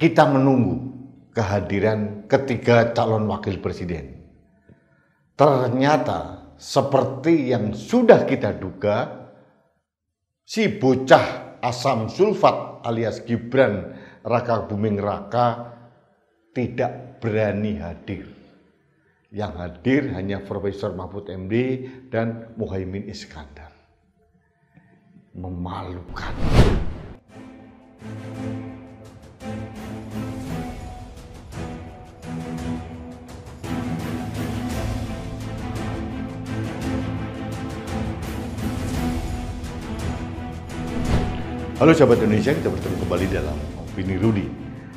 kita menunggu kehadiran ketiga calon wakil presiden. Ternyata seperti yang sudah kita duga, si bocah asam sulfat alias Gibran Raka Buming Raka tidak berani hadir. Yang hadir hanya Profesor Mahfud MD dan Muhaimin Iskandar. Memalukan. Halo sahabat Indonesia, kita bertemu kembali dalam Opini Rudi.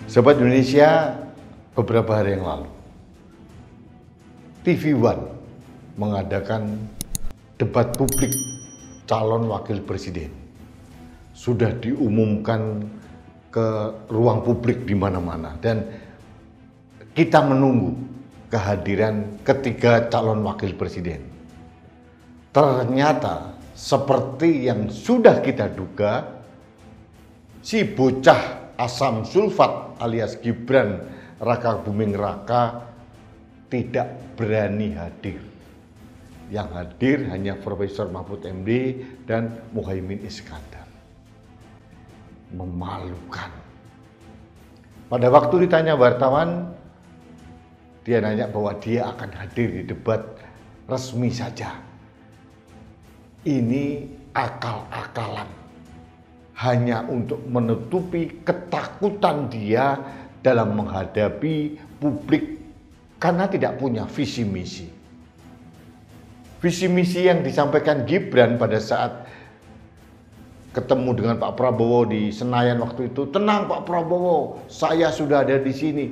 Sahabat Indonesia, beberapa hari yang lalu TV One mengadakan debat publik calon wakil presiden. Sudah diumumkan ke ruang publik di mana-mana dan kita menunggu kehadiran ketiga calon wakil presiden. Ternyata seperti yang sudah kita duga, si bocah asam sulfat alias Gibran Raka Buming Raka tidak berani hadir. Yang hadir hanya Profesor Mahfud MD dan Muhaimin Iskandar. Memalukan. Pada waktu ditanya wartawan, dia nanya bahwa dia akan hadir di debat resmi saja. Ini akal-akalan. Hanya untuk menutupi ketakutan dia dalam menghadapi publik karena tidak punya visi misi. Visi misi yang disampaikan Gibran pada saat ketemu dengan Pak Prabowo di Senayan waktu itu, tenang Pak Prabowo, saya sudah ada di sini.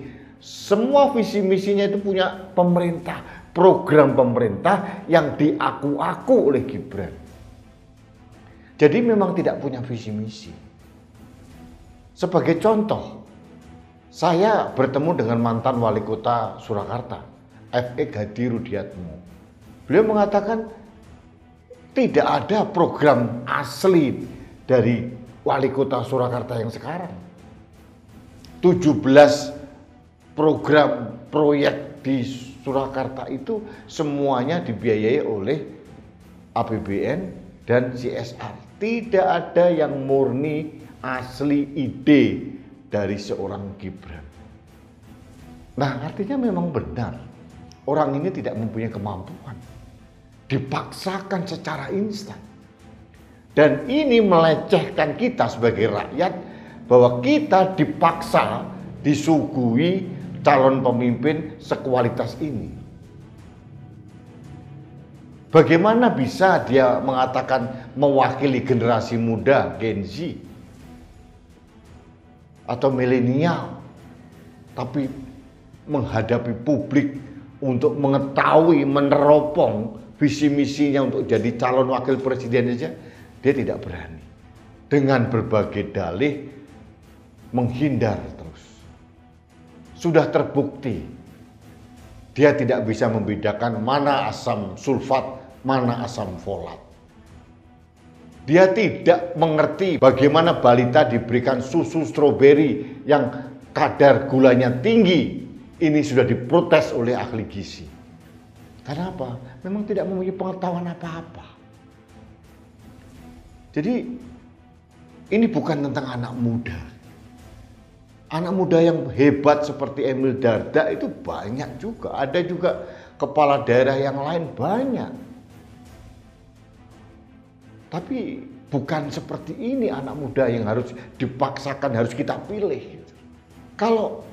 Semua visi misinya itu punya pemerintah, program pemerintah yang diaku-aku oleh Gibran. Jadi memang tidak punya visi misi. Sebagai contoh, saya bertemu dengan mantan wali kota Surakarta, F.E. Hadi Rudiatmo. Beliau mengatakan tidak ada program asli dari wali kota Surakarta yang sekarang. 17 program proyek di Surakarta itu semuanya dibiayai oleh APBN dan CSR. Tidak ada yang murni asli ide dari seorang Gibran. Nah, artinya memang benar. Orang ini tidak mempunyai kemampuan. Dipaksakan secara instan. Dan ini melecehkan kita sebagai rakyat bahwa kita dipaksa disuguhi calon pemimpin sekualitas ini. Bagaimana bisa dia mengatakan mewakili generasi muda, Gen Z, atau milenial, tapi menghadapi publik untuk mengetahui, meneropong visi misinya untuk jadi calon wakil presiden saja, dia tidak berani. Dengan berbagai dalih, menghindar terus. Sudah terbukti, dia tidak bisa membedakan mana asam sulfat, mana asam folat. Dia tidak mengerti bagaimana balita diberikan susu stroberi yang kadar gulanya tinggi. Ini sudah diprotes oleh ahli gizi. Kenapa? Memang tidak mempunyai pengetahuan apa-apa. Jadi ini bukan tentang anak muda. Anak muda yang hebat seperti Emil Dardak itu banyak juga. Ada juga kepala daerah yang lain banyak. Tapi bukan seperti ini anak muda yang harus dipaksakan, harus kita pilih. Kalau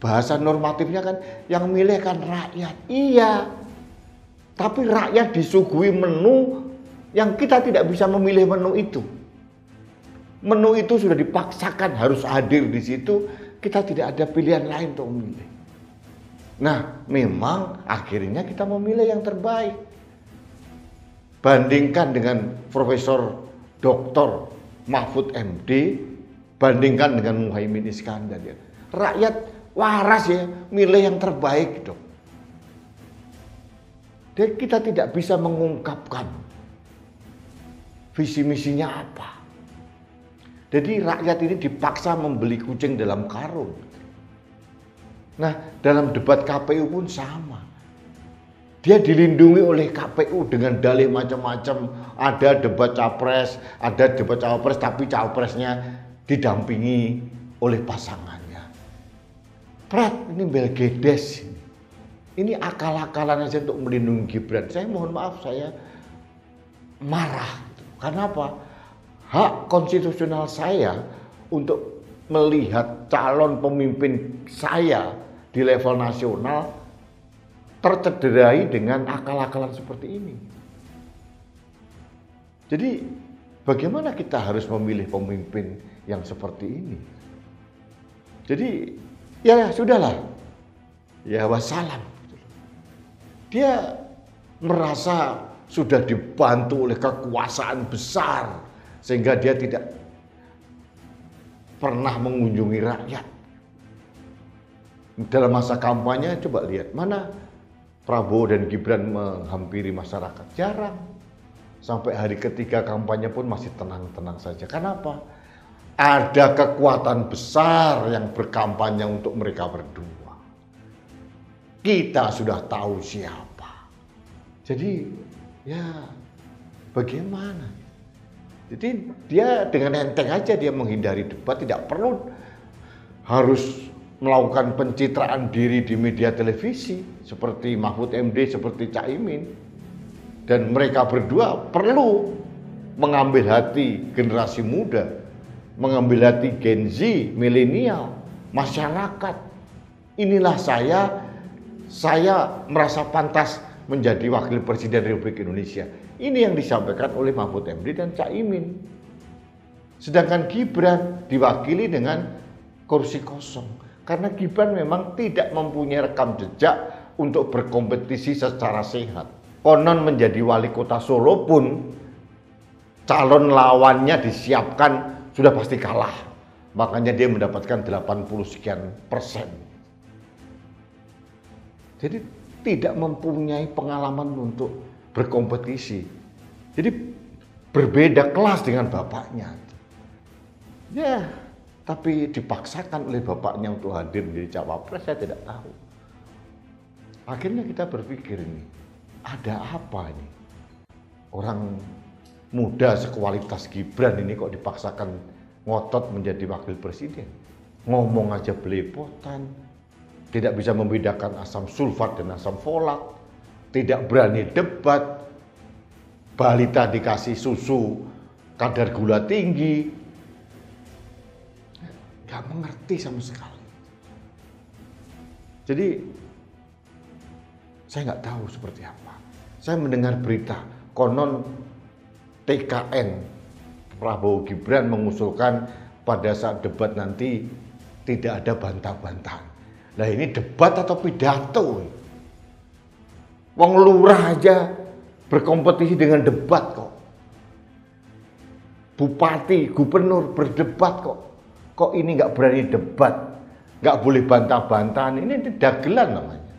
bahasa normatifnya kan yang milih kan rakyat. Iya, tapi rakyat disuguhi menu yang kita tidak bisa memilih menu itu. Menu itu sudah dipaksakan harus hadir di situ, kita tidak ada pilihan lain untuk memilih. Nah, memang akhirnya kita memilih yang terbaik. Bandingkan dengan Profesor Dr. Mahfud MD, bandingkan dengan Muhaimin Iskandar. Ya. Rakyat waras ya, milih yang terbaik dong. Dan kita tidak bisa mengungkapkan visi misinya apa. Jadi rakyat ini dipaksa membeli kucing dalam karung. Nah, dalam debat KPU pun sama. Dia dilindungi oleh KPU dengan dalih macam-macam. Ada debat capres, tapi capresnya didampingi oleh pasangannya. Prat, ini belgedes. Ini akal-akalan aja untuk melindungi Gibran. Saya mohon maaf, saya marah. Karena apa? Hak konstitusional saya untuk melihat calon pemimpin saya di level nasional tercederai dengan akal-akalan seperti ini. Jadi bagaimana kita harus memilih pemimpin yang seperti ini? Jadi ya sudahlah, ya wassalam. Dia merasa sudah dibantu oleh kekuasaan besar sehingga dia tidak pernah mengunjungi rakyat. Dalam masa kampanye coba lihat mana Prabowo dan Gibran menghampiri masyarakat, jarang. Sampai hari ketiga kampanye pun masih tenang-tenang saja. Kenapa? Ada kekuatan besar yang berkampanye untuk mereka berdua. Kita sudah tahu siapa. Jadi ya bagaimana? Jadi dia dengan enteng aja dia menghindari debat, tidak perlu harus melakukan pencitraan diri di media televisi seperti Mahfud MD, seperti Caimin. Dan mereka berdua perlu mengambil hati generasi muda, mengambil hati Gen Z, milenial, masyarakat. Inilah saya merasa pantas menjadi wakil presiden Republik Indonesia. Ini yang disampaikan oleh Mahfud MD dan Caimin. Sedangkan Gibran diwakili dengan kursi kosong. Karena Gibran memang tidak mempunyai rekam jejak untuk berkompetisi secara sehat. Konon menjadi wali kota Solo pun calon lawannya disiapkan sudah pasti kalah. Makanya dia mendapatkan 80 sekian persen. Jadi tidak mempunyai pengalaman untuk berkompetisi. Jadi berbeda kelas dengan bapaknya. Ya, tapi dipaksakan oleh bapaknya untuk hadir menjadi cawapres, saya tidak tahu. Akhirnya kita berpikir ini, ada apa ini? Orang muda sekualitas Gibran ini kok dipaksakan ngotot menjadi wakil presiden. Ngomong aja belepotan, tidak bisa membedakan asam sulfat dan asam folat, tidak berani debat, balita dikasih susu kadar gula tinggi, gak mengerti sama sekali. Jadi saya nggak tahu seperti apa. Saya mendengar berita konon TKN Prabowo Gibran mengusulkan pada saat debat nanti tidak ada bantah-bantahan. Nah ini debat atau pidato? Wong lurah aja berkompetisi dengan debat kok. Bupati, gubernur berdebat kok. Kok ini nggak berani debat, nggak boleh bantah-bantahan? Ini dagelan namanya.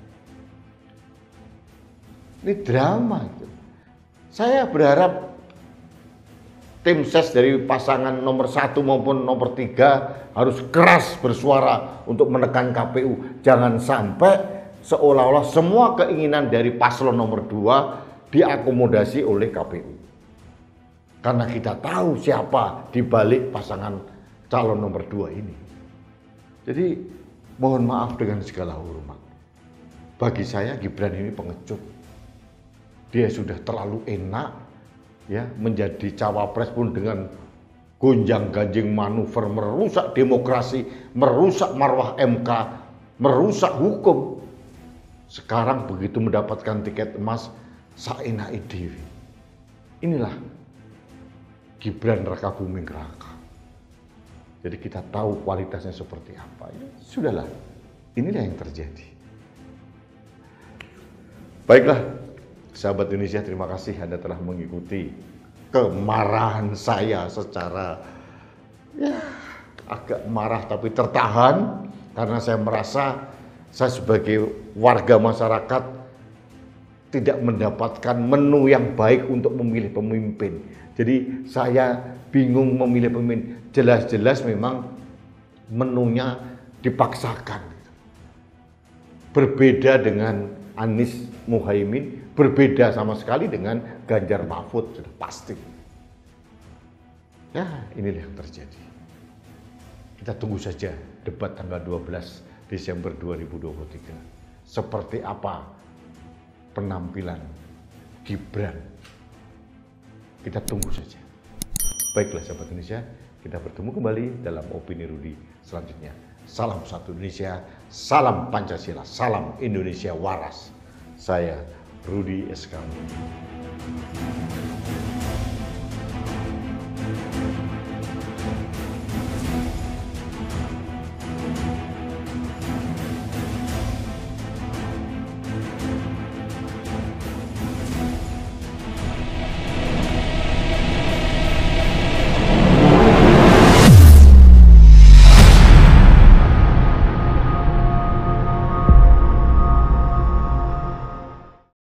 Ini drama. Saya berharap tim ses dari pasangan nomor 1 maupun nomor 3 harus keras bersuara untuk menekan KPU. Jangan sampai seolah-olah semua keinginan dari paslon nomor 2 diakomodasi oleh KPU. Karena kita tahu siapa di balik pasangan calon nomor 2 ini. Jadi mohon maaf dengan segala hormat. Bagi saya Gibran ini pengecut. Dia sudah terlalu enak ya menjadi cawapres pun dengan gonjang-ganjing manuver, merusak demokrasi, merusak marwah MK, merusak hukum. Sekarang begitu mendapatkan tiket emas, saenake dhewe. Inilah Gibran Raka Buming Raka. Jadi kita tahu kualitasnya seperti apa. Ya, sudahlah, inilah yang terjadi. Baiklah, sahabat Indonesia, terima kasih Anda telah mengikuti kemarahan saya secara ya agak marah tapi tertahan karena saya merasa saya sebagai warga masyarakat tidak mendapatkan menu yang baik untuk memilih pemimpin. Jadi saya bingung memilih pemimpin. Jelas-jelas memang menunya dipaksakan. Berbeda dengan Anies Muhaimin, berbeda sama sekali dengan Ganjar Mahfud, sudah pasti. Ya, inilah yang terjadi. Kita tunggu saja debat tanggal 12 Desember 2023. Seperti apa penampilan Gibran. Kita tunggu saja. Baiklah sahabat Indonesia, kita bertemu kembali dalam Opini Rudi selanjutnya. Salam satu Indonesia, salam Pancasila, salam Indonesia waras. Saya Rudi SK.